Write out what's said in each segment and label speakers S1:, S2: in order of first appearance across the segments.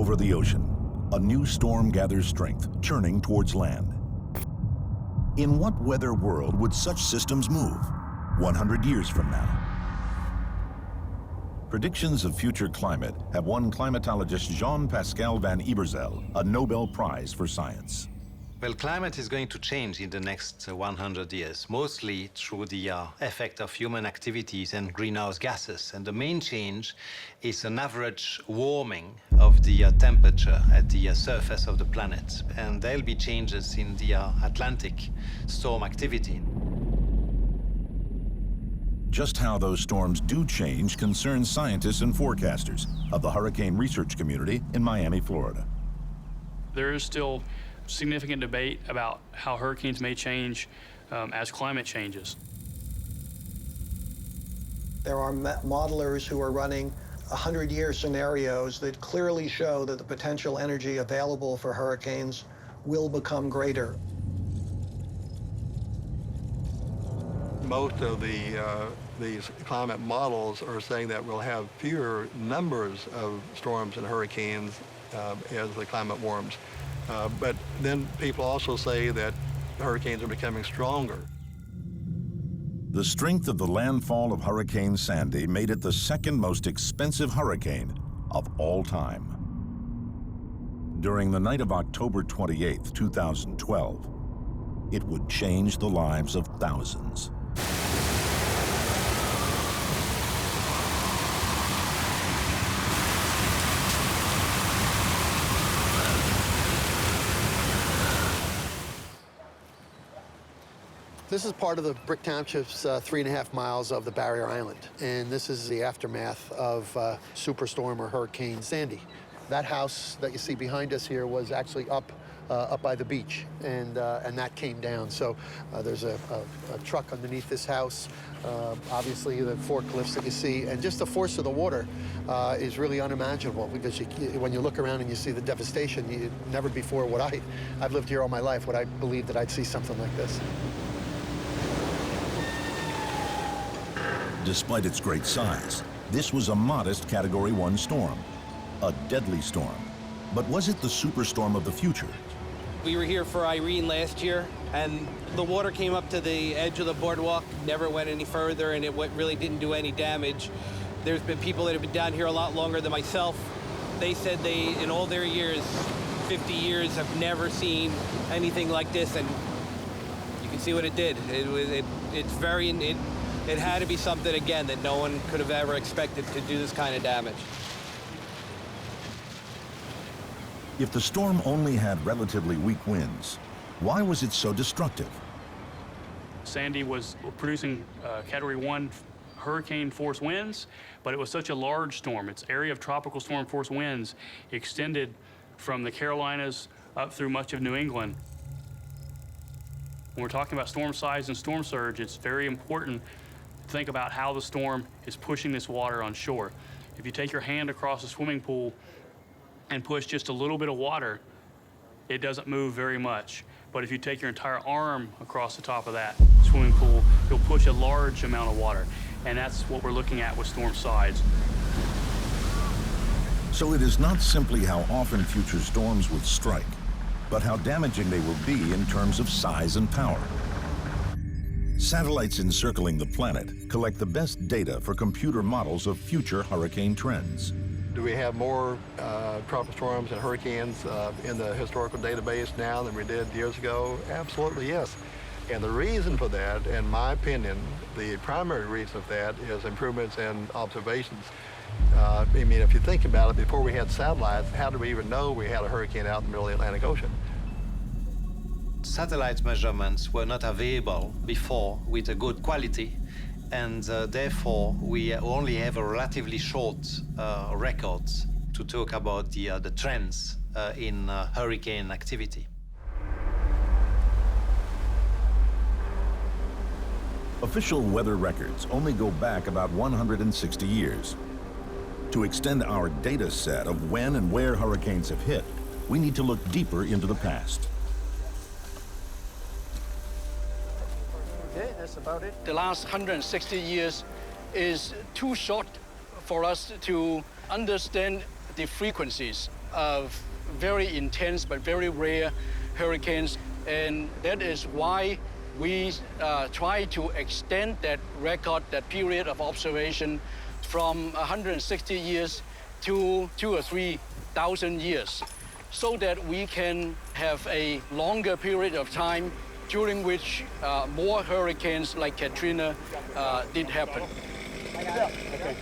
S1: over the ocean, a new storm gathers strength, churning towards land. In what weather world would such systems move 100 years from now? Predictions of future climate have won climatologist Jean-Pascal van Iberzel a Nobel Prize for Science.
S2: Well, climate is going to change in the next 100 years, mostly through the effect of human activities and greenhouse gases. And the main change is an average warming of the temperature at the surface of the planet. And there'll be changes in the Atlantic storm activity.
S1: Just how those storms do change concerns scientists and forecasters of the hurricane research community in Miami, Florida.
S3: There is still significant debate about how hurricanes may change as climate changes.
S4: There are modelers who are running 100-year scenarios that clearly show that the potential energy available for hurricanes will become greater.
S5: Most of these climate models are saying that we'll have fewer numbers of storms and hurricanes as the climate warms. But then people also say that hurricanes are becoming stronger.
S1: The strength of the landfall of Hurricane Sandy made it the second most expensive hurricane of all time. During the night of October 28, 2012, it would change the lives of thousands.
S6: This is part of the Brick Township's 3.5 miles of the Barrier Island, and this is the aftermath of Superstorm or Hurricane Sandy. That house that you see behind us here was actually up by the beach, and that came down. So there's a truck underneath this house, obviously the forklifts that you see, and just the force of the water is really unimaginable, because when you look around and you see the devastation, never before I've lived here all my life, would I believe that I'd see something like this.
S1: Despite its great size, this was a modest Category 1 storm, a deadly storm. But was it the superstorm of the future?
S7: We were here for Irene last year, and the water came up to the edge of the boardwalk, never went any further, and it really didn't do any damage. There's been people that have been down here a lot longer than myself. They said they, in all their years, 50 years, have never seen anything like this, and you can see what it did. It had to be something, again, that no one could have ever expected to do this kind of damage.
S1: If the storm only had relatively weak winds, why was it so destructive?
S3: Sandy was producing Category 1 hurricane force winds, but it was such a large storm. Its area of tropical storm force winds extended from the Carolinas up through much of New England. When we're talking about storm size and storm surge, it's very important to think about how the storm is pushing this water on shore. If you take your hand across a swimming pool and push just a little bit of water, it doesn't move very much. But if you take your entire arm across the top of that swimming pool, you'll push a large amount of water. And that's what we're looking at with storm size.
S1: So it is not simply how often future storms would strike, but how damaging they will be in terms of size and power. Satellites encircling the planet collect the best data for computer models of future hurricane trends.
S5: Do we have more tropical storms and hurricanes in the historical database now than we did years ago? Absolutely, yes. And the reason for that, in my opinion, the primary reason for that is improvements in observations. I mean, if you think about it, before we had satellites, how did we even know we had a hurricane out in the middle of the Atlantic Ocean?
S2: Satellite measurements were not available before with a good quality, and therefore we only have a relatively short record to talk about the trends in hurricane activity.
S1: Official weather records only go back about 160 years. To extend our data set of when and where hurricanes have hit, we need to look deeper into the past.
S6: Okay, that's about it.
S8: The last 160 years is too short for us to understand the frequencies of very intense but very rare hurricanes, and that is why we try to extend that record, that period of observation, from 160 years to 2,000 or 3,000 years, so that we can have a longer period of time during which more hurricanes like Katrina did happen.
S5: Okay.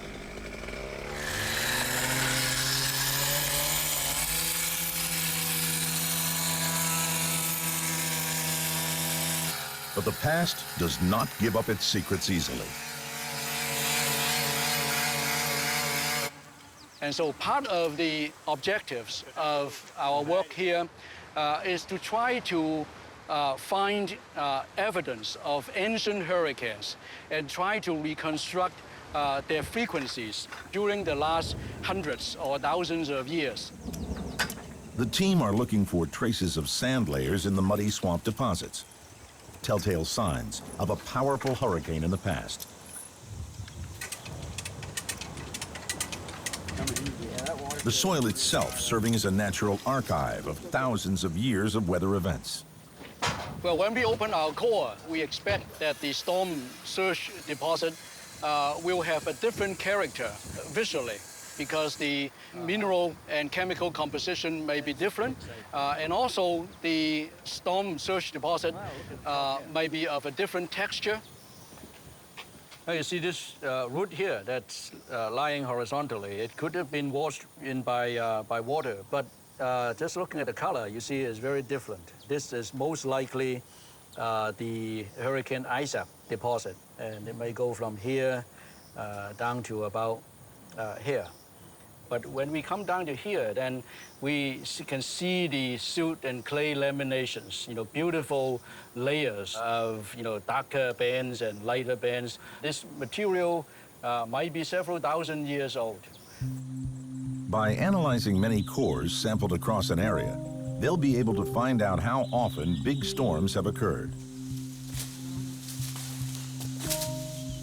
S1: But the past does not give up its secrets easily.
S8: And so part of the objectives of our work here is to try to find evidence of ancient hurricanes and try to reconstruct their frequencies during the last hundreds or thousands of years.
S1: The team are looking for traces of sand layers in the muddy swamp deposits, telltale signs of a powerful hurricane in the past. The soil itself serving as a natural archive of thousands of years of weather events.
S8: Well, when we open our core, we expect that the storm surge deposit will have a different character visually, because the mineral and chemical composition may be different, and also the storm surge deposit may be of a different texture.
S9: Now you see this root here that's lying horizontally. It could have been washed in by water, but just looking at the color, you see it's very different. This is most likely the Hurricane Isaac deposit, and it may go from here down to about here. But when we come down to here, then we can see the silt and clay laminations, beautiful layers of, darker bands and lighter bands. This material might be several thousand years old.
S1: By analyzing many cores sampled across an area, they'll be able to find out how often big storms have occurred.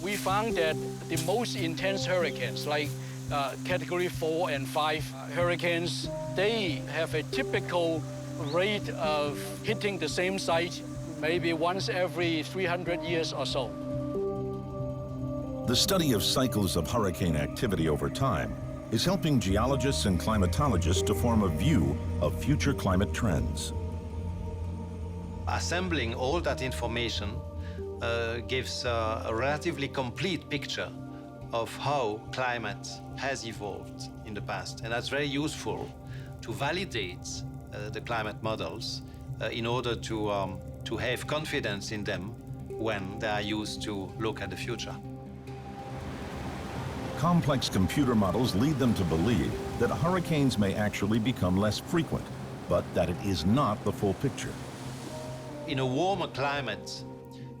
S8: We found that the most intense hurricanes, like Category 4 and 5 hurricanes, they have a typical rate of hitting the same site maybe once every 300 years or so.
S1: The study of cycles of hurricane activity over time is helping geologists and climatologists to form a view of future climate trends.
S2: Assembling all that information gives a relatively complete picture of how climate has evolved in the past. And that's very useful to validate the climate models in order to have confidence in them when they are used to look at the future.
S1: Complex computer models lead them to believe that hurricanes may actually become less frequent, but that it is not the full picture.
S2: In a warmer climate,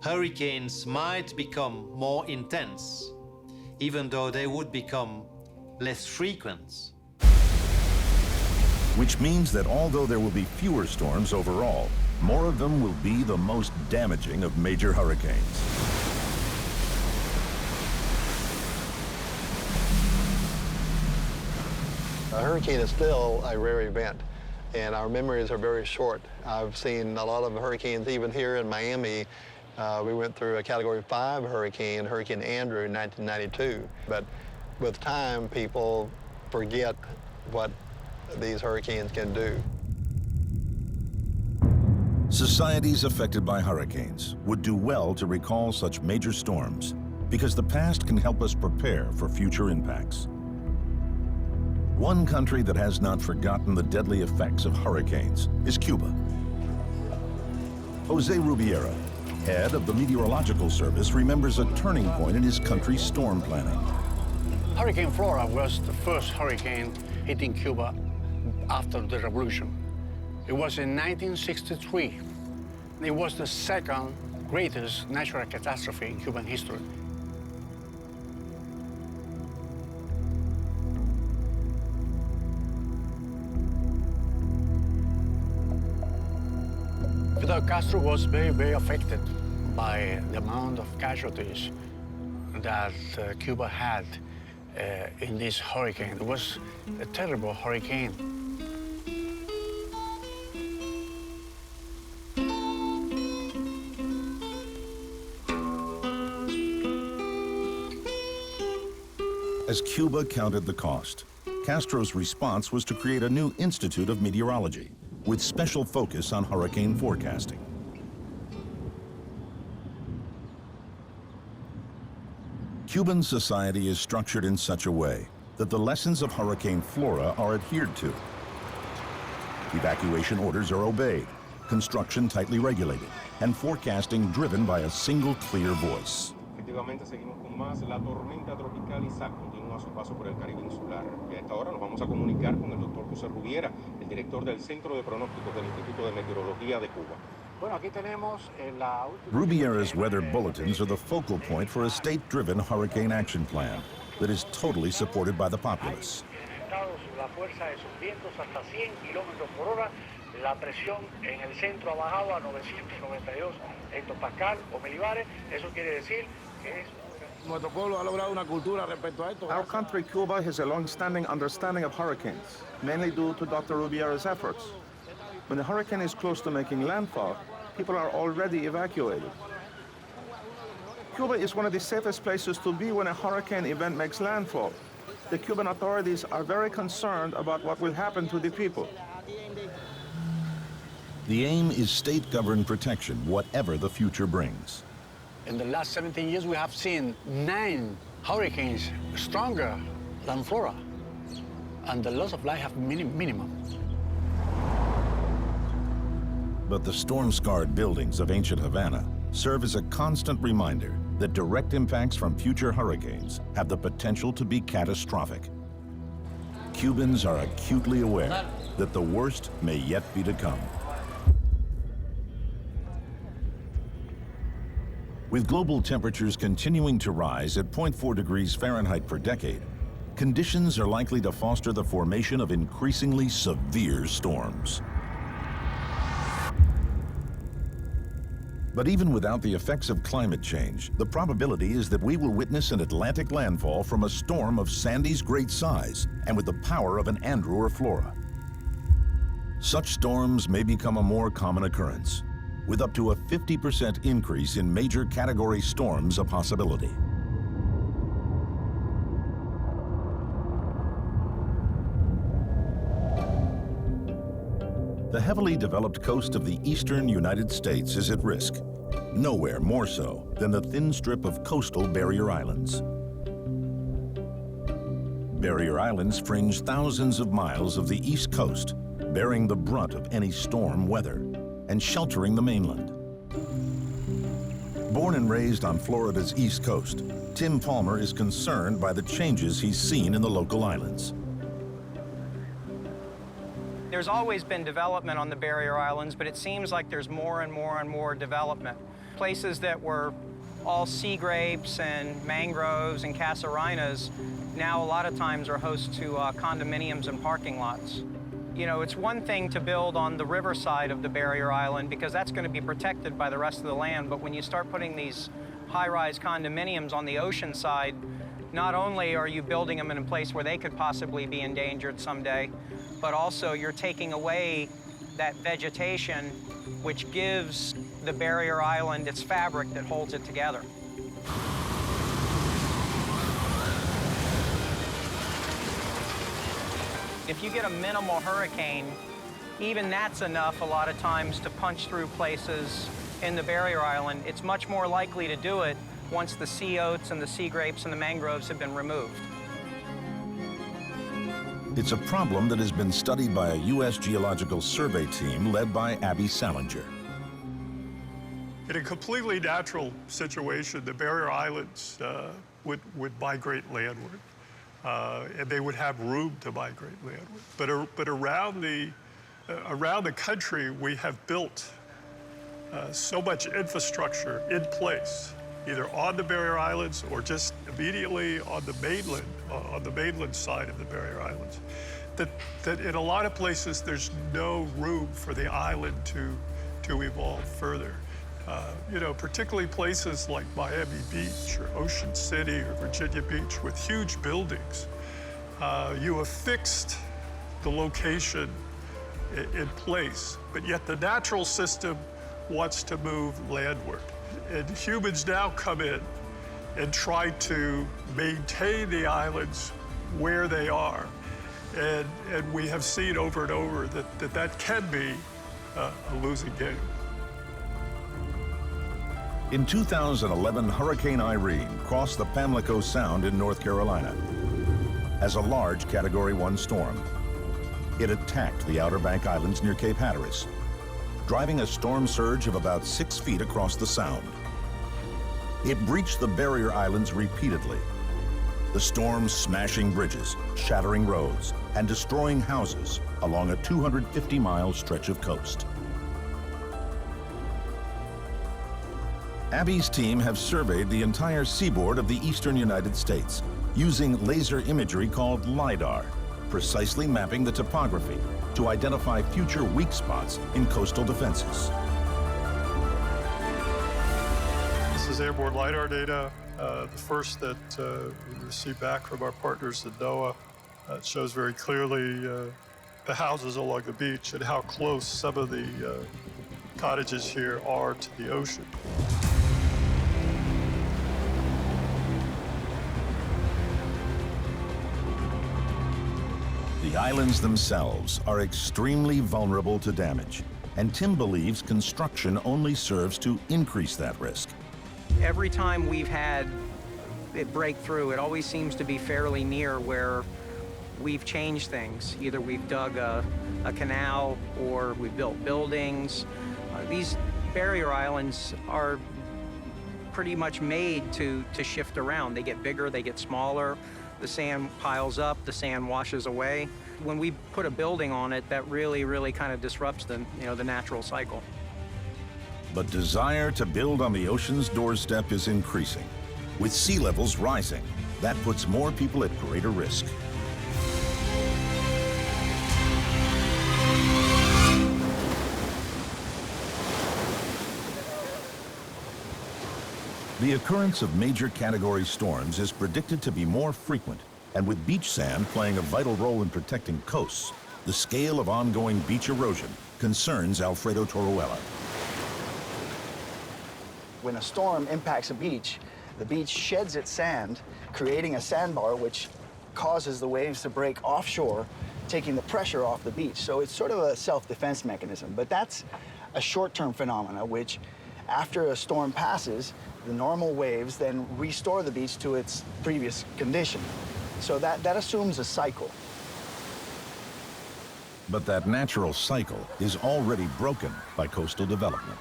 S2: hurricanes might become more intense, even though they would become less frequent.
S1: Which means that although there will be fewer storms overall, more of them will be the most damaging of major hurricanes.
S5: A hurricane is still a rare event, and our memories are very short. I've seen a lot of hurricanes, even here in Miami. We went through a Category 5 hurricane, Hurricane Andrew in 1992. But with time, people forget what these hurricanes can do.
S1: Societies affected by hurricanes would do well to recall such major storms because the past can help us prepare for future impacts. One country that has not forgotten the deadly effects of hurricanes is Cuba. Jose Rubiera, head of the Meteorological Service, remembers a turning point in his country's storm planning.
S10: Hurricane Flora was the first hurricane hitting Cuba after the revolution. It was in 1963. It was the second greatest natural catastrophe in Cuban history. Fidel Castro was very, very affected by the amount of casualties that Cuba had in this hurricane. It was a terrible hurricane.
S1: As Cuba counted the cost, Castro's response was to create a new Institute of Meteorology with special focus on hurricane forecasting. Cuban society is structured in such a way that the lessons of hurricane flora are adhered to. Evacuation orders are obeyed, construction tightly regulated, and forecasting driven by a single clear voice.
S11: Efectivamente, seguimos con más. La tormenta tropical Isaac continúa su paso por el Caribe insular. Y a esta hora nos vamos a comunicar con el doctor José Rubiera, el director del Centro de Pronósticos del Instituto de Meteorología de Cuba.
S10: Bueno, aquí tenemos la última...
S1: Rubiera's weather bulletins are the focal point for a state-driven hurricane action plan that is totally supported by the populace.
S12: La fuerza de sus vientos hasta 100 kilómetros por hora. La presión en el centro ha bajado a 992 hectopascal o milibares. Eso quiere decir que es...
S13: Nuestro pueblo ha logrado una cultura respecto a esto.
S14: Our country, Cuba, has a long-standing understanding of hurricanes, mainly due to Dr. Rubiera's efforts. When a hurricane is close to making landfall, people are already evacuated. Cuba is one of the safest places to be when a hurricane event makes landfall. The Cuban authorities are very concerned about what will happen to the people.
S1: The aim is state-governed protection, whatever the future brings.
S10: In the last 17 years, we have seen 9 hurricanes stronger than Flora, and the loss of life have minimum.
S1: But the storm-scarred buildings of ancient Havana serve as a constant reminder that direct impacts from future hurricanes have the potential to be catastrophic. Cubans are acutely aware that the worst may yet be to come. With global temperatures continuing to rise at 0.4 degrees Fahrenheit per decade, conditions are likely to foster the formation of increasingly severe storms. But even without the effects of climate change, the probability is that we will witness an Atlantic landfall from a storm of Sandy's great size and with the power of an Andrew or Flora. Such storms may become a more common occurrence, with up to a 50% increase in major category storms a possibility. The heavily developed coast of the eastern United States is at risk, nowhere more so than the thin strip of coastal barrier islands. Barrier islands fringe thousands of miles of the East Coast, bearing the brunt of any storm weather and sheltering the mainland. Born and raised on Florida's East Coast, Tim Palmer is concerned by the changes he's seen in the local islands.
S15: There's always been development on the barrier islands, but it seems like there's more and more and more development. Places that were all sea grapes and mangroves and casuarinas now a lot of times are host to condominiums and parking lots. You know, it's one thing to build on the riverside of the barrier island because that's going to be protected by the rest of the land, but when you start putting these high-rise condominiums on the ocean side, not only are you building them in a place where they could possibly be endangered someday, but also you're taking away that vegetation which gives the barrier island its fabric that holds it together. If you get a minimal hurricane, even that's enough a lot of times to punch through places in the barrier island. It's much more likely to do it once the sea oats and the sea grapes and the mangroves have been removed.
S1: It's a problem that has been studied by a U.S. Geological Survey team led by Abby Salinger.
S16: In a completely natural situation, the barrier islands would migrate landward. And they would have room to migrate landward. But around the country, we have built so much infrastructure in place, either on the barrier islands or just immediately on the mainland side of the barrier islands, that in a lot of places there's no room for the island to evolve further. You know, particularly places like Miami Beach or Ocean City or Virginia Beach with huge buildings. You have fixed the location in place, but yet the natural system wants to move landward. And humans now come in and try to maintain the islands where they are. And we have seen over and over that can be a losing game.
S1: In 2011, Hurricane Irene crossed the Pamlico Sound in North Carolina as a large Category 1 storm. It attacked the Outer Bank Islands near Cape Hatteras, driving a storm surge of about 6 feet across the Sound. It breached the barrier islands repeatedly, the storm smashing bridges, shattering roads, and destroying houses along a 250-mile stretch of coast. Abby's team have surveyed the entire seaboard of the eastern United States using laser imagery called LIDAR, precisely mapping the topography to identify future weak spots in coastal defenses.
S16: This is airborne LIDAR data, the first that we received back from our partners at NOAA. It shows very clearly the houses along the beach and how close some of the cottages here are to the ocean.
S1: The islands themselves are extremely vulnerable to damage, and Tim believes construction only serves to increase that risk.
S15: Every time we've had it break through, it always seems to be fairly near where we've changed things. Either we've dug a canal or we've built buildings. These barrier islands are pretty much made to shift around. They get bigger, they get smaller. The sand piles up, the sand washes away. When we put a building on it, that really kind of disrupts the natural cycle.
S1: But desire to build on the ocean's doorstep is increasing. With sea levels rising, that puts more people at greater risk. The occurrence of major category storms is predicted to be more frequent, and with beach sand playing a vital role in protecting coasts, the scale of ongoing beach erosion concerns Alfredo Toruella.
S17: When a storm impacts a beach, the beach sheds its sand, creating a sandbar which causes the waves to break offshore, taking the pressure off the beach. So it's sort of a self-defense mechanism, but that's a short-term phenomena which, after a storm passes, the normal waves then restore the beach to its previous condition. So that assumes a cycle.
S1: But that natural cycle is already broken by coastal development.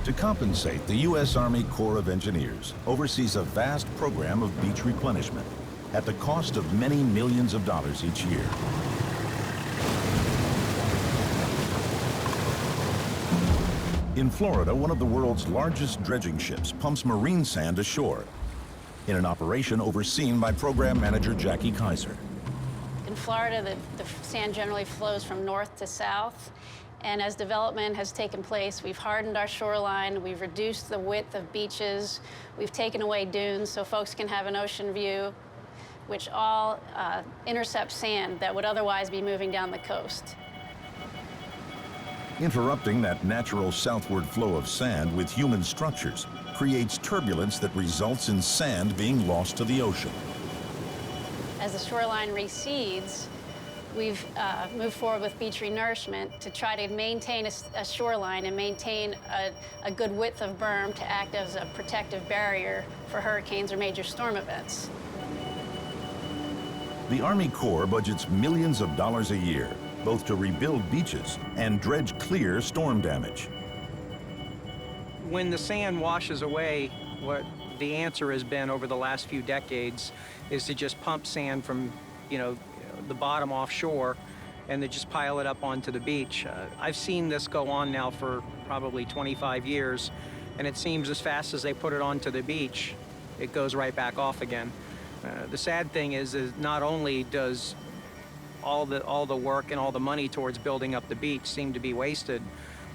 S1: To compensate, the U.S. Army Corps of Engineers oversees a vast program of beach replenishment at the cost of many millions of dollars each year. In Florida, one of the world's largest dredging ships pumps marine sand ashore in an operation overseen by program manager Jackie Kaiser.
S18: In Florida, the sand generally flows from north to south, and as development has taken place, we've hardened our shoreline, we've reduced the width of beaches, we've taken away dunes so folks can have an ocean view, which all intercept sand that would otherwise be moving down the coast.
S1: Interrupting that natural southward flow of sand with human structures creates turbulence that results in sand being lost to the ocean.
S18: As the shoreline recedes, we've moved forward with beach renourishment to try to maintain a shoreline and maintain a good width of berm to act as a protective barrier for hurricanes or major storm events.
S1: The Army Corps budgets millions of dollars a year, both to rebuild beaches and dredge clear storm damage.
S15: When the sand washes away, what the answer has been over the last few decades is to just pump sand from, the bottom offshore and to just pile it up onto the beach. I've seen this go on now for probably 25 years, and it seems as fast as they put it onto the beach, it goes right back off again. The sad thing is not only does all the work and all the money towards building up the beach seem to be wasted,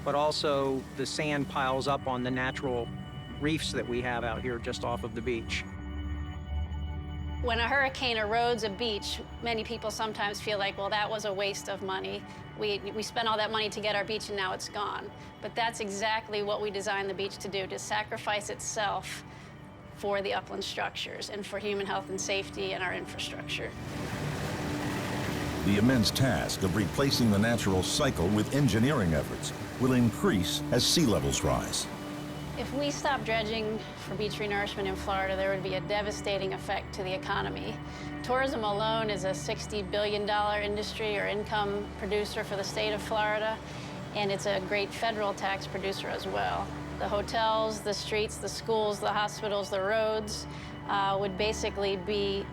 S15: but also the sand piles up on the natural reefs that we have out here just off of the beach.
S18: When a hurricane erodes a beach, many people sometimes feel like, well, that was a waste of money. We spent all that money to get our beach and now it's gone. But that's exactly what we designed the beach to do, to sacrifice itself for the upland structures and for human health and safety and our infrastructure.
S1: The immense task of replacing the natural cycle with engineering efforts will increase as sea levels rise.
S18: If we stop dredging for beach renourishment in Florida, there would be a devastating effect to the economy. Tourism alone is a $60 billion industry or income producer for the state of Florida, and it's a great federal tax producer as well. The hotels, the streets, the schools, the hospitals, the roads would basically be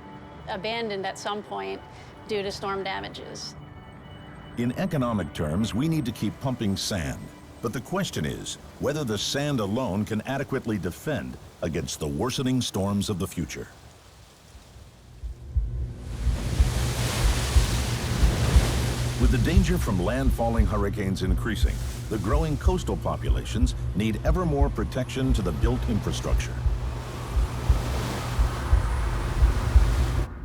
S18: abandoned at some point due to storm damages.
S1: In economic terms, we need to keep pumping sand. But the question is whether the sand alone can adequately defend against the worsening storms of the future. With the danger from landfalling hurricanes increasing, the growing coastal populations need ever more protection to the built infrastructure.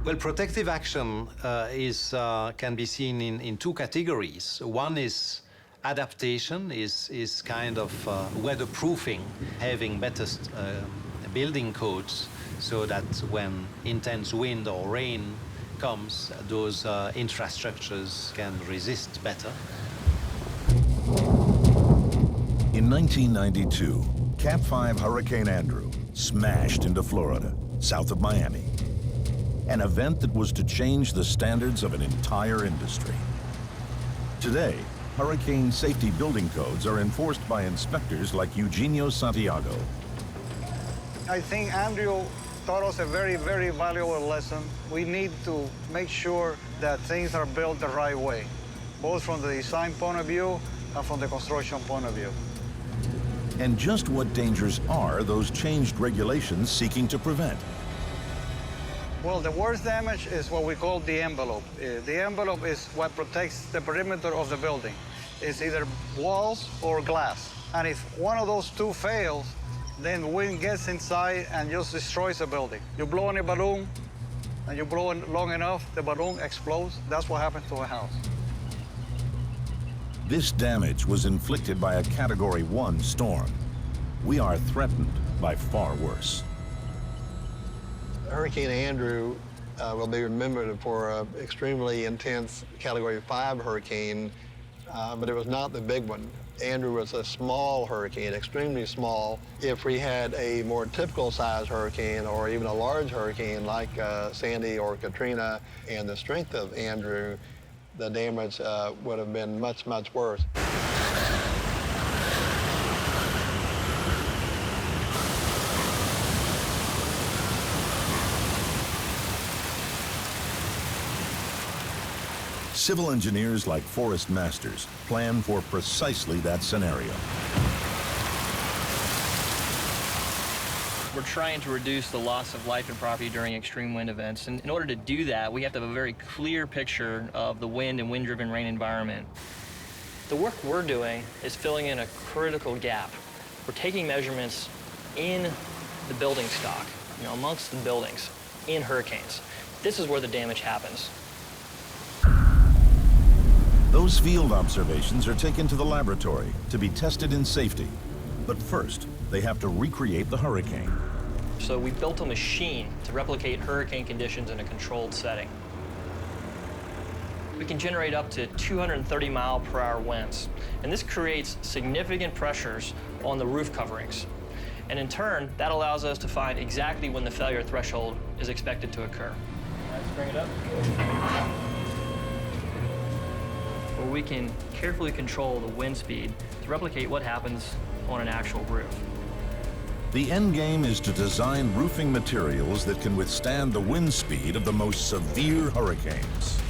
S2: Well, protective action can be seen in two categories. One is adaptation, is kind of weatherproofing, having better building codes so that when intense wind or rain comes, those infrastructures can resist better.
S1: In 1992, Cat 5 Hurricane Andrew smashed into Florida, south of Miami. An event that was to change the standards of an entire industry. Today, hurricane safety building codes are enforced by inspectors like Eugenio Santiago.
S19: I think Andrew taught us a very, very valuable lesson. We need to make sure that things are built the right way, both from the design point of view and from the construction point of view.
S1: And just what dangers are those changed regulations seeking to prevent?
S19: Well, the worst damage is what we call the envelope. The envelope is what protects the perimeter of the building. It's either walls or glass. And if one of those two fails, then the wind gets inside and just destroys the building. You blow in a balloon, and you blow it long enough, the balloon explodes. That's what happens to a house.
S1: This damage was inflicted by a Category 1 storm. We are threatened by far worse.
S5: Hurricane Andrew will be remembered for an extremely intense Category 5 hurricane, but it was not the big one. Andrew was a small hurricane, extremely small. If we had a more typical size hurricane or even a large hurricane like Sandy or Katrina and the strength of Andrew, the damage would have been much, much worse.
S1: Civil engineers like Forest Masters plan for precisely that scenario.
S20: We're trying to reduce the loss of life and property during extreme wind events. And in order to do that, we have to have a very clear picture of the wind and wind-driven rain environment. The work we're doing is filling in a critical gap. We're taking measurements in the building stock, amongst the buildings, in hurricanes. This is where the damage happens.
S1: Those field observations are taken to the laboratory to be tested in safety. But first, they have to recreate the hurricane.
S20: So we built a machine to replicate hurricane conditions in a controlled setting. We can generate up to 230-mile-per-hour winds, and this creates significant pressures on the roof coverings. And in turn, that allows us to find exactly when the failure threshold is expected to occur. Let's bring it up. Where we can carefully control the wind speed to replicate what happens on an actual roof.
S1: The end game is to design roofing materials that can withstand the wind speed of the most severe hurricanes.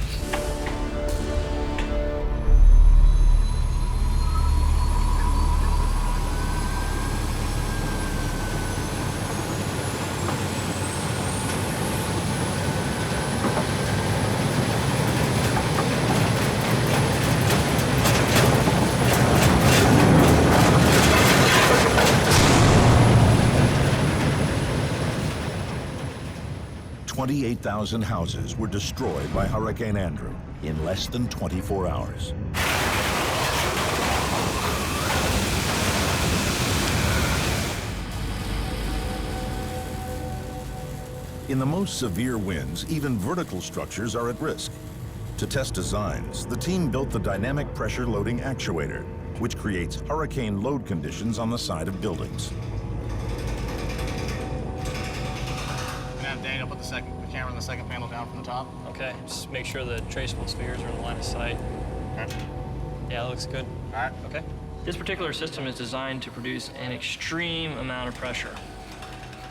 S1: $28,000 houses were destroyed by Hurricane Andrew in less than 24 hours. In the most severe winds, even vertical structures are at risk. To test designs, the team built the dynamic pressure loading actuator, which creates hurricane load conditions on the side of buildings.
S21: And have Daniel put the camera on the second panel down from the top.
S20: Okay, just make sure the traceable spheres are in the line of sight.
S21: Okay.
S20: Yeah, that looks good.
S21: All right.
S20: Okay. This particular system is designed to produce an extreme amount of pressure.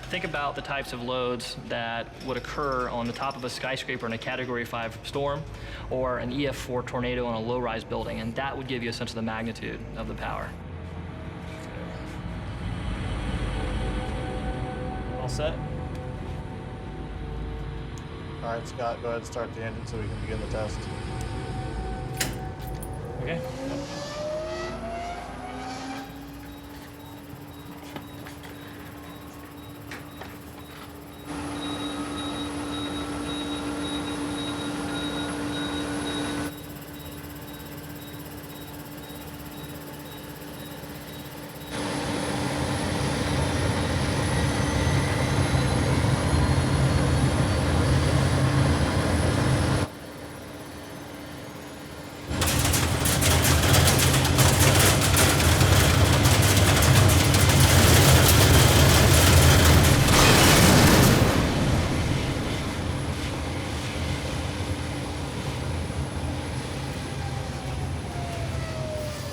S20: Think about the types of loads that would occur on the top of a skyscraper in a Category 5 storm or an EF4 tornado on a low-rise building, and that would give you a sense of the magnitude of the power. All set?
S21: All right, Scott, go ahead and start the engine so we can begin the test.
S20: Okay.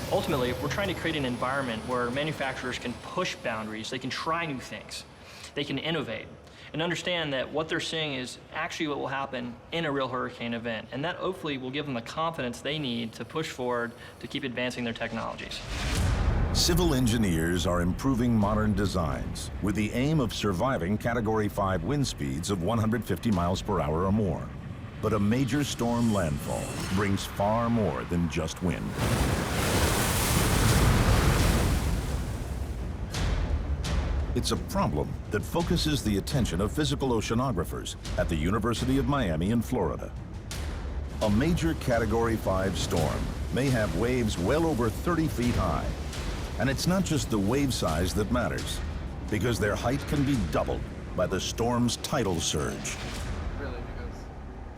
S20: Ultimately, we're trying to create an environment where manufacturers can push boundaries, they can try new things, they can innovate, and understand that what they're seeing is actually what will happen in a real hurricane event. And that hopefully will give them the confidence they need to push forward to keep advancing their technologies.
S1: Civil engineers are improving modern designs with the aim of surviving Category 5 wind speeds of 150 miles per hour or more. But a major storm landfall brings far more than just wind. It's a problem that focuses the attention of physical oceanographers at the University of Miami in Florida. A major Category 5 storm may have waves well over 30 feet high. And it's not just the wave size that matters, because their height can be doubled by the storm's tidal surge.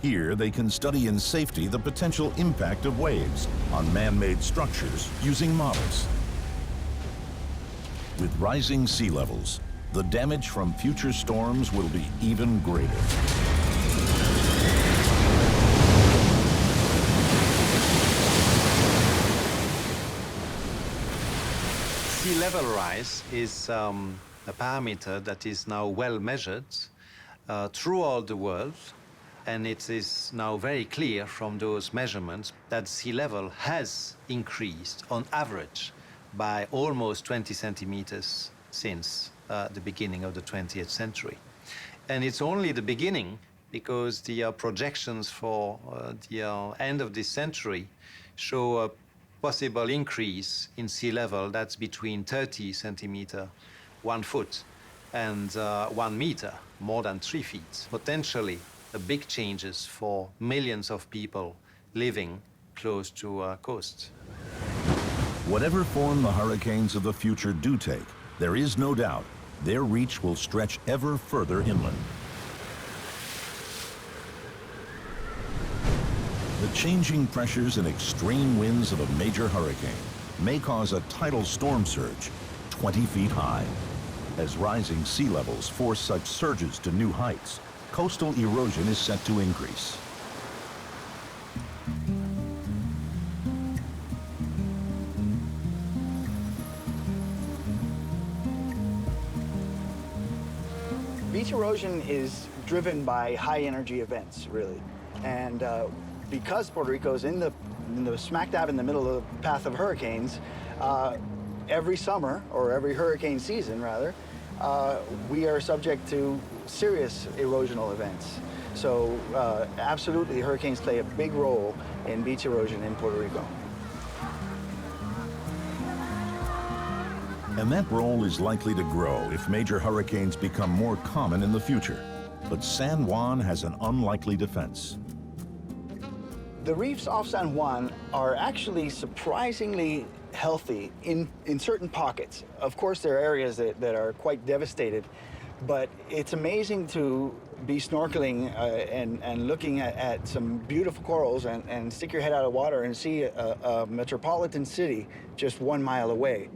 S1: Here, they can study in safety the potential impact of waves on man-made structures using models. With rising sea levels, the damage from future storms will be even greater.
S2: Sea level rise is a parameter that is now well measured throughout the world. And it is now very clear from those measurements that sea level has increased on average by almost 20 centimeters since the beginning of the 20th century. And it's only the beginning because the projections for the end of this century show a possible increase in sea level that's between 30 centimeter, 1 foot, and 1 meter, more than 3 feet. Potentially, the big changes for millions of people living close to coast.
S1: Whatever form the hurricanes of the future do take, there is no doubt their reach will stretch ever further inland. The changing pressures and extreme winds of a major hurricane may cause a tidal storm surge 20 feet high. As rising sea levels force such surges to new heights, coastal erosion is set to increase.
S17: Beach erosion is driven by high energy events, really. And because Puerto Rico is in the smack dab in the middle of the path of hurricanes, every summer, or every hurricane season rather, we are subject to serious erosional events. So absolutely, hurricanes play a big role in beach erosion in Puerto Rico.
S1: And that role is likely to grow if major hurricanes become more common in the future. But San Juan has an unlikely defense.
S17: The reefs off San Juan are actually surprisingly healthy in certain pockets. Of course, there are areas that are quite devastated, but it's amazing to be snorkeling and looking at some beautiful corals and stick your head out of water and see a metropolitan city just 1 mile away.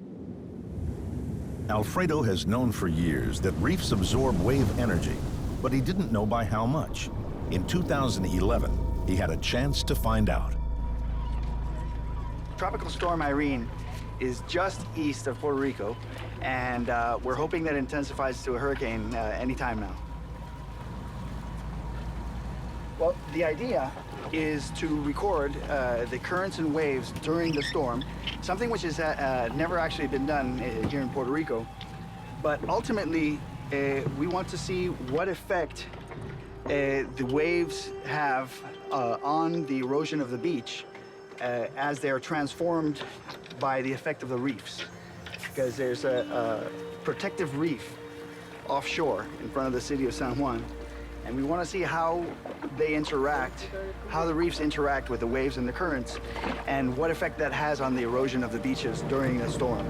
S1: Alfredo has known for years that reefs absorb wave energy, but he didn't know by how much. In 2011, he had a chance to find out.
S17: Tropical Storm Irene is just east of Puerto Rico, and we're hoping that it intensifies to a hurricane anytime now. Well, the idea is to record the currents and waves during the storm, something which has never actually been done here in Puerto Rico. But ultimately, we want to see what effect the waves have on the erosion of the beach as they are transformed by the effect of the reefs. Because there's a protective reef offshore in front of the city of San Juan, and we want to see how they interact, how the reefs interact with the waves and the currents, and what effect that has on the erosion of the beaches during the storm.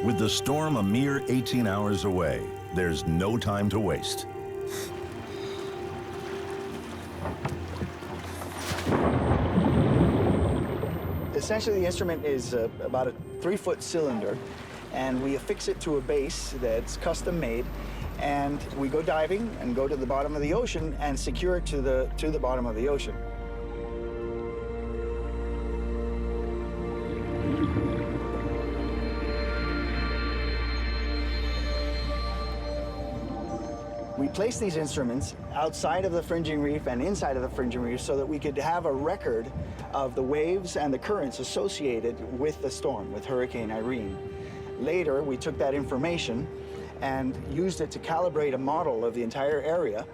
S1: With the storm a mere 18 hours away, there's no time to waste.
S17: Essentially, the instrument is about a 3-foot cylinder, and we affix it to a base that's custom made, and we go diving and go to the bottom of the ocean and secure it to the bottom of the ocean. We placed these instruments outside of the fringing reef and inside of the fringing reef so that we could have a record of the waves and the currents associated with the storm, with Hurricane Irene. Later, we took that information and used it to calibrate a model of the entire area.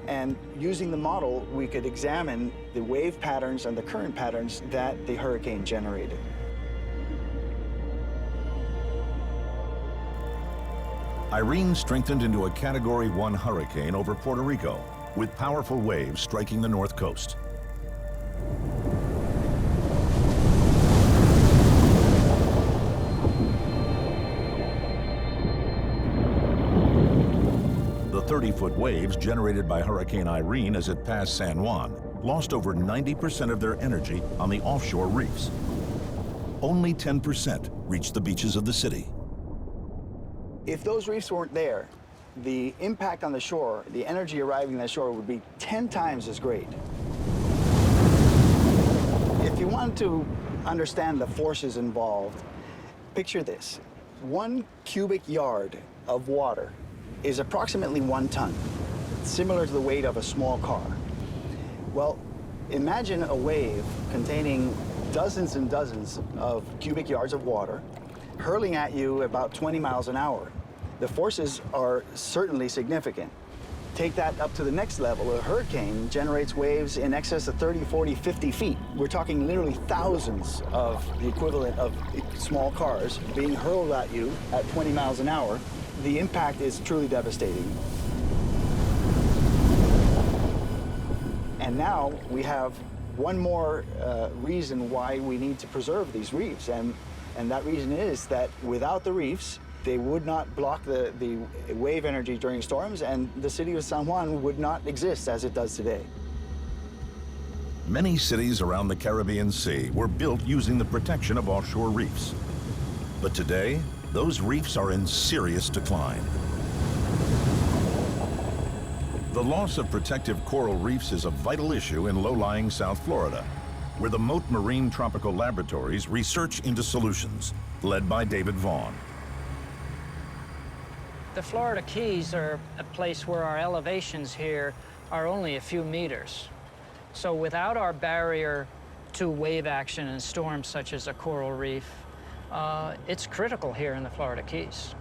S17: And using the model, we could examine the wave patterns and the current patterns that the hurricane generated.
S1: Irene strengthened into a Category 1 hurricane over Puerto Rico, with powerful waves striking the north coast. The 30-foot waves generated by Hurricane Irene as it passed San Juan lost over 90% of their energy on the offshore reefs. Only 10% reached the beaches of the city.
S17: If those reefs weren't there, the impact on the shore, the energy arriving on the shore would be 10 times as great. If you want to understand the forces involved, picture this. 1 cubic yard of water is approximately 1 ton, similar to the weight of a small car. Well, imagine a wave containing dozens and dozens of cubic yards of water hurling at you about 20 miles an hour. The forces are certainly significant. Take that up to the next level. A hurricane generates waves in excess of 30, 40, 50 feet. We're talking literally thousands of the equivalent of small cars being hurled at you at 20 miles an hour. The impact is truly devastating. And now we have one more reason why we need to preserve these reefs. And that reason is that without the reefs, they would not block the wave energy during storms, and the city of San Juan would not exist as it does today.
S1: Many cities around the Caribbean Sea were built using the protection of offshore reefs. But today, those reefs are in serious decline. The loss of protective coral reefs is a vital issue in low-lying South Florida, where the Mote Marine Tropical Laboratories research into solutions, led by David Vaughn.
S4: The Florida Keys are a place where our elevations here are only a few meters. So without our barrier to wave action and storms such as a coral reef, it's critical here in the Florida Keys.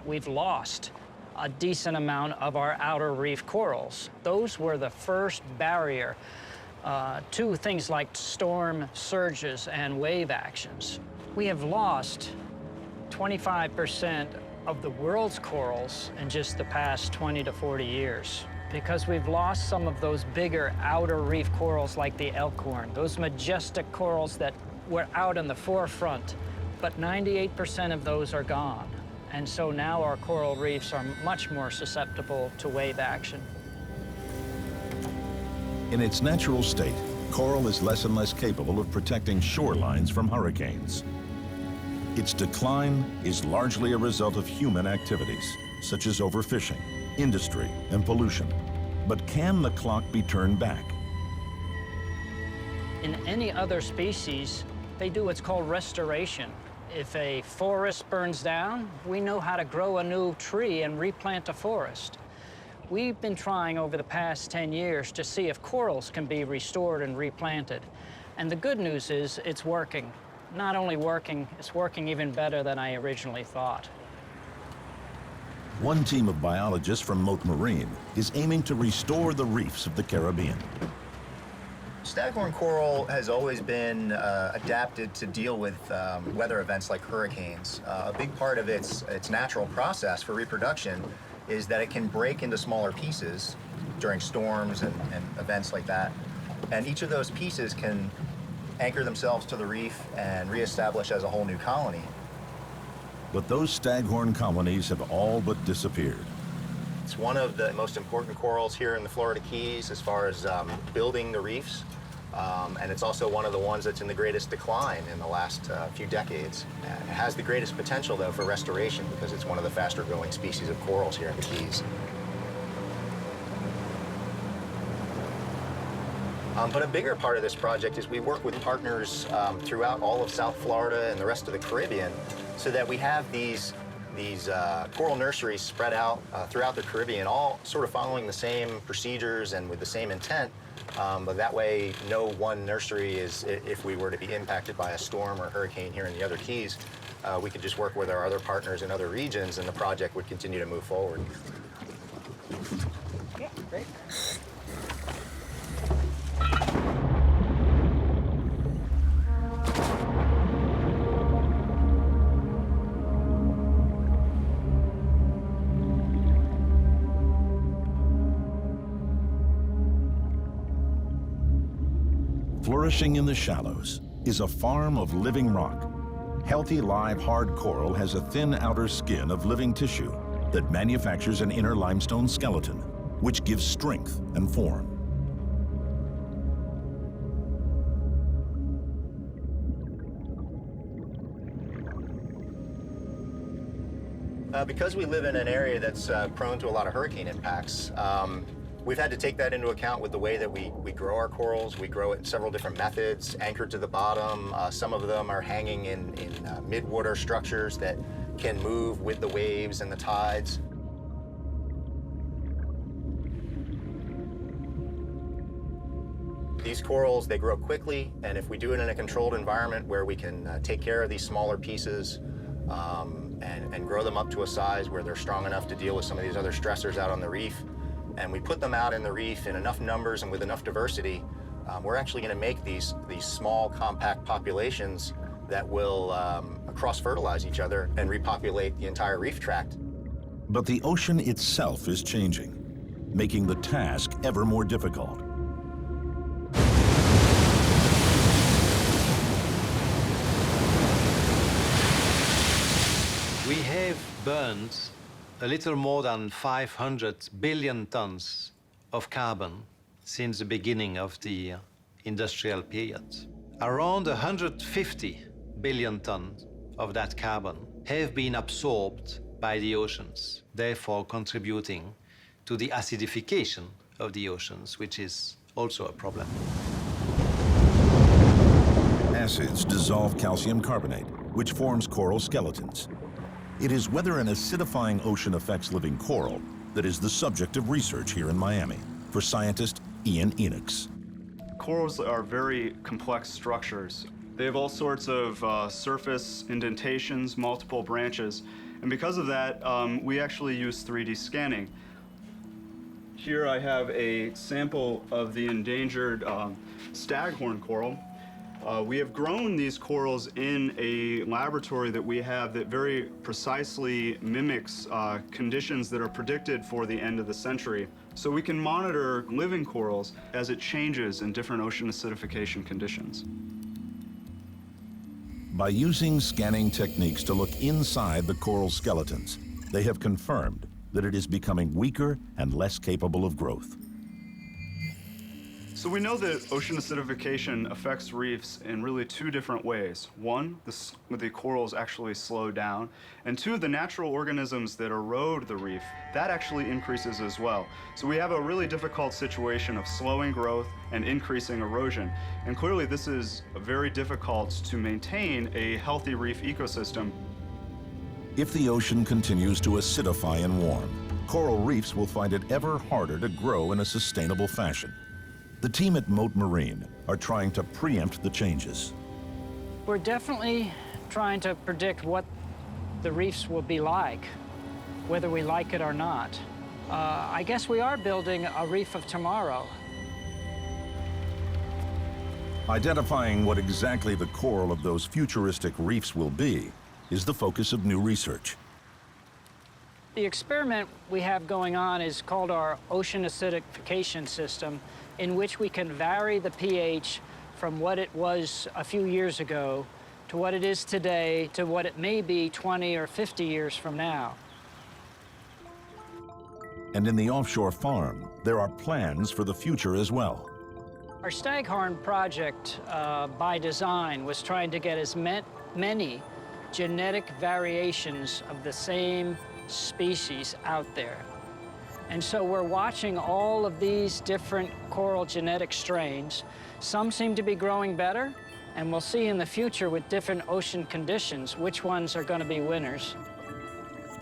S4: We've lost a decent amount of our outer reef corals. Those were the first barrier to things like storm surges and wave actions. We have lost 25% of the world's corals in just the past 20 to 40 years because we've lost some of those bigger outer reef corals like the elkhorn, those majestic corals that were out in the forefront, but 98% of those are gone. And so now our coral reefs are much more susceptible to wave action.
S1: In its natural state, coral is less and less capable of protecting shorelines from hurricanes. Its decline is largely a result of human activities, such as overfishing, industry, and pollution. But can the clock be turned back?
S4: In any other species, they do what's called restoration. If a forest burns down, we know how to grow a new tree and replant a forest. We've been trying over the past 10 years to see if corals can be restored and replanted. And the good news is it's working. Not only working, it's working even better than I originally thought.
S1: One team of biologists from Mote Marine is aiming to restore the reefs of the Caribbean.
S7: Staghorn coral has always been adapted to deal with weather events like hurricanes. A big part of its natural process for reproduction is that it can break into smaller pieces during storms and events like that. And each of those pieces can anchor themselves to the reef and reestablish as a whole new colony.
S1: But those staghorn colonies have all but disappeared.
S7: It's one of the most important corals here in the Florida Keys as far as building the reefs. And it's also one of the ones that's in the greatest decline in the last few decades. It has the greatest potential, though, for restoration because it's one of the faster growing species of corals here in the Keys. But a bigger part of this project is we work with partners throughout all of South Florida and the rest of the Caribbean so that we have these coral nurseries spread out throughout the Caribbean, all sort of following the same procedures and with the same intent. But that way, no one nursery is, if we were to be impacted by a storm or hurricane here in the other Keys, we could just work with our other partners in other regions and the project would continue to move forward.
S17: Yeah, great.
S1: Flourishing in the shallows is a farm of living rock. Healthy, live, hard coral has a thin outer skin of living tissue that manufactures an inner limestone skeleton, which gives strength and form.
S7: Because we live in an area that's prone to a lot of hurricane impacts, we've had to take that into account with the way that we grow our corals. We grow it in several different methods, anchored to the bottom. Some of them are hanging in mid-water structures that can move with the waves and the tides. These corals, they grow quickly, and if we do it in a controlled environment where we can take care of these smaller pieces and grow them up to a size where they're strong enough to deal with some of these other stressors out on the reef, and we put them out in the reef in enough numbers and with enough diversity, we're actually going to make these small, compact populations that will cross-fertilize each other and repopulate the entire reef tract.
S1: But the ocean itself is changing, making the task ever more difficult.
S2: We have burned a little more than 500 billion tons of carbon since the beginning of the industrial period. Around 150 billion tons of that carbon have been absorbed by the oceans, therefore contributing to the acidification of the oceans, which is also a problem.
S1: Acids dissolve calcium carbonate, which forms coral skeletons. It is whether an acidifying ocean affects living coral that is the subject of research here in Miami for scientist Ian Enochs.
S22: Corals are very complex structures. They have all sorts of surface indentations, multiple branches, and because of that, we actually use 3D scanning. Here I have a sample of the endangered staghorn coral. We have grown these corals in a laboratory that we have that very precisely mimics conditions that are predicted for the end of the century. So we can monitor living corals as it changes in different ocean acidification conditions.
S1: By using scanning techniques to look inside the coral skeletons, they have confirmed that it is becoming weaker and less capable of growth.
S22: So we know that ocean acidification affects reefs in really two different ways. One, the corals actually slow down, and two, the natural organisms that erode the reef, that actually increases as well. So we have a really difficult situation of slowing growth and increasing erosion. And clearly this is very difficult to maintain a healthy reef ecosystem.
S1: If the ocean continues to acidify and warm, coral reefs will find it ever harder to grow in a sustainable fashion. The team at Mote Marine are trying to preempt the changes.
S4: We're definitely trying to predict what the reefs will be like, whether we like it or not. I guess we are building a reef of tomorrow.
S1: Identifying what exactly the coral of those futuristic reefs will be is the focus of new research.
S4: The experiment we have going on is called our ocean acidification system, in which we can vary the pH from what it was a few years ago to what it is today to what it may be 20 or 50 years from now.
S1: And in the offshore farm, there are plans for the future as well.
S4: Our Staghorn project, by design, was trying to get as many genetic variations of the same species out there. And so we're watching all of these different coral genetic strains. Some seem to be growing better, and we'll see in the future with different ocean conditions which ones are going to be winners.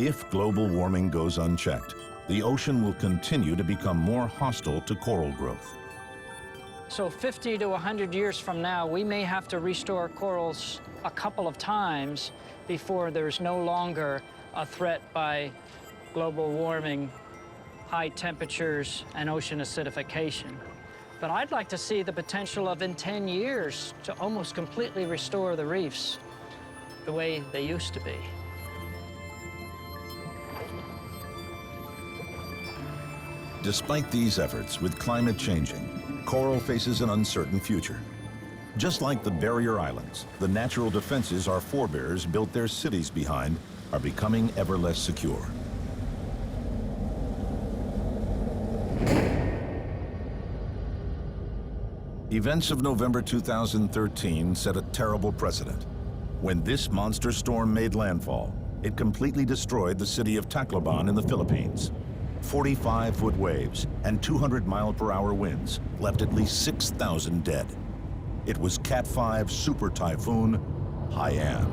S1: If global warming goes unchecked, the ocean will continue to become more hostile to coral growth.
S4: So 50 to 100 years from now, we may have to restore corals a couple of times before there's no longer a threat by global warming, high temperatures, and ocean acidification. But I'd like to see the potential of, in 10 years, to almost completely restore the reefs the way they used to be.
S1: Despite these efforts, with climate changing, coral faces an uncertain future. Just like the barrier islands, the natural defenses our forebears built their cities behind are becoming ever less secure. Events of November 2013 set a terrible precedent. When this monster storm made landfall, it completely destroyed the city of Tacloban in the Philippines. 45-foot waves and 200-mile-per-hour winds left at least 6,000 dead. It was Cat 5 super typhoon Haiyan.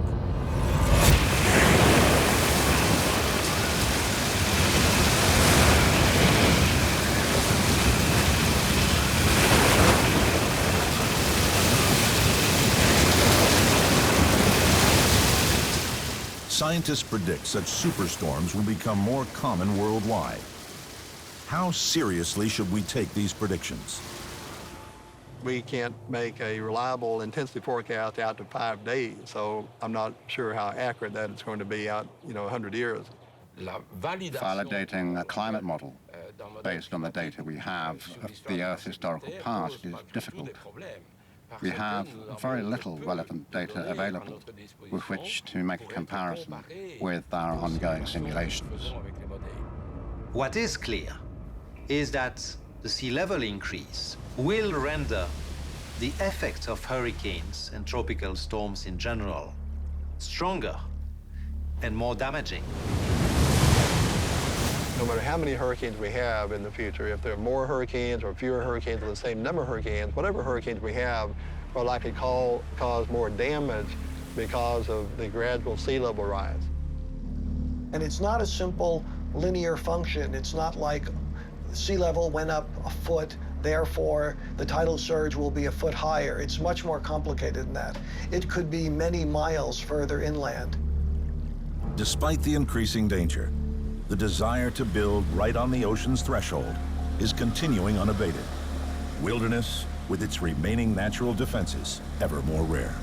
S1: Scientists predict such superstorms will become more common worldwide. How seriously should we take these predictions?
S5: We can't make a reliable intensity forecast out to 5 days, so I'm not sure how accurate that it's going to be out, 100 years.
S3: Validating a climate model based on the data we have of the Earth's historical past is difficult. We have very little relevant data available with which to make a comparison with our ongoing simulations.
S2: What is clear is that the sea level increase will render the effects of hurricanes and tropical storms in general stronger and more damaging.
S5: No matter how many hurricanes we have in the future, if there are more hurricanes or fewer hurricanes or the same number of hurricanes, whatever hurricanes we have are likely to cause more damage because of the gradual sea level rise.
S6: And it's not a simple linear function. It's not like sea level went up a foot, therefore the tidal surge will be a foot higher. It's much more complicated than that. It could be many miles further inland.
S1: Despite the increasing danger, the desire to build right on the ocean's threshold is continuing unabated. Wilderness, with its remaining natural defenses, ever more rare.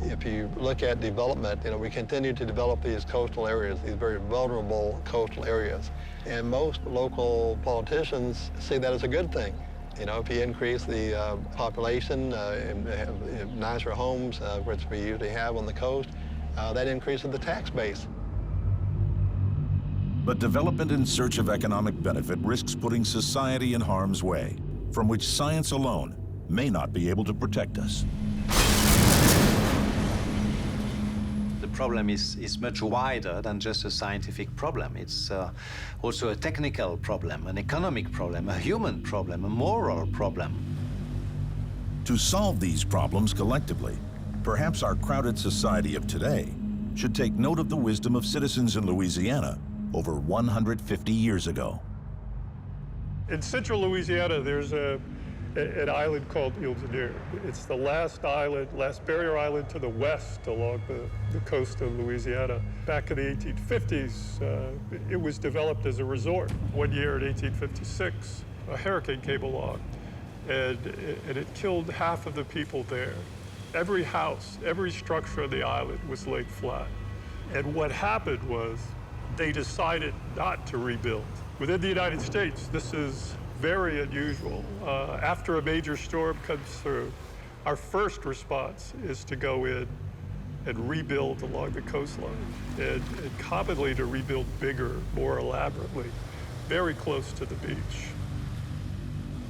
S5: If you look at development, we continue to develop these coastal areas, these very vulnerable coastal areas. And most local politicians see that as a good thing. You know, if you increase the population and have nicer homes, which we usually have on the coast, that increases the tax base.
S1: But development in search of economic benefit risks putting society in harm's way, from which science alone may not be able to protect us.
S2: The problem is much wider than just a scientific problem. It's also a technical problem, an economic problem, a human problem, a moral problem.
S1: To solve these problems collectively, perhaps our crowded society of today should take note of the wisdom of citizens in Louisiana over 150 years ago.
S16: In central Louisiana, there's an island called Île de Dieu. It's the last island, last barrier island to the west along the coast of Louisiana. Back in the 1850s, it was developed as a resort. One year in 1856, a hurricane came along, and it killed half of the people there. Every house, every structure on the island was laid flat. And what happened was they decided not to rebuild. Within the United States, this is very unusual. After a major storm comes through, our first response is to go in and rebuild along the coastline, and commonly to rebuild bigger, more elaborately, very close to the beach.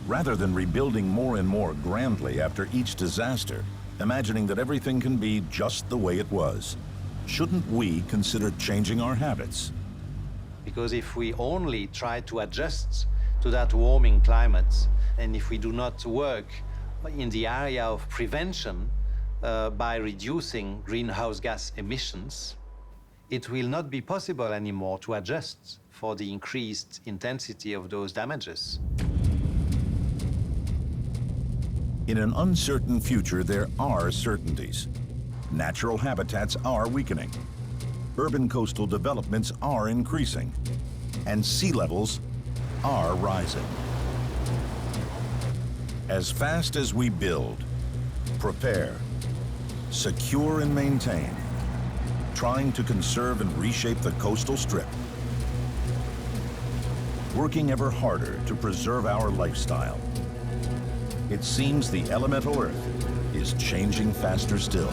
S1: Rather than rebuilding more and more grandly after each disaster, imagining that everything can be just the way it was, shouldn't we consider changing our habits?
S2: Because if we only try to adjust to that warming climate, and if we do not work in the area of prevention by reducing greenhouse gas emissions, it will not be possible anymore to adjust for the increased intensity of those damages.
S1: In an uncertain future, there are certainties. Natural habitats are weakening. Urban coastal developments are increasing. And sea levels are rising. As fast as we build, prepare, secure and maintain, trying to conserve and reshape the coastal strip, working ever harder to preserve our lifestyle, it seems the elemental Earth is changing faster still.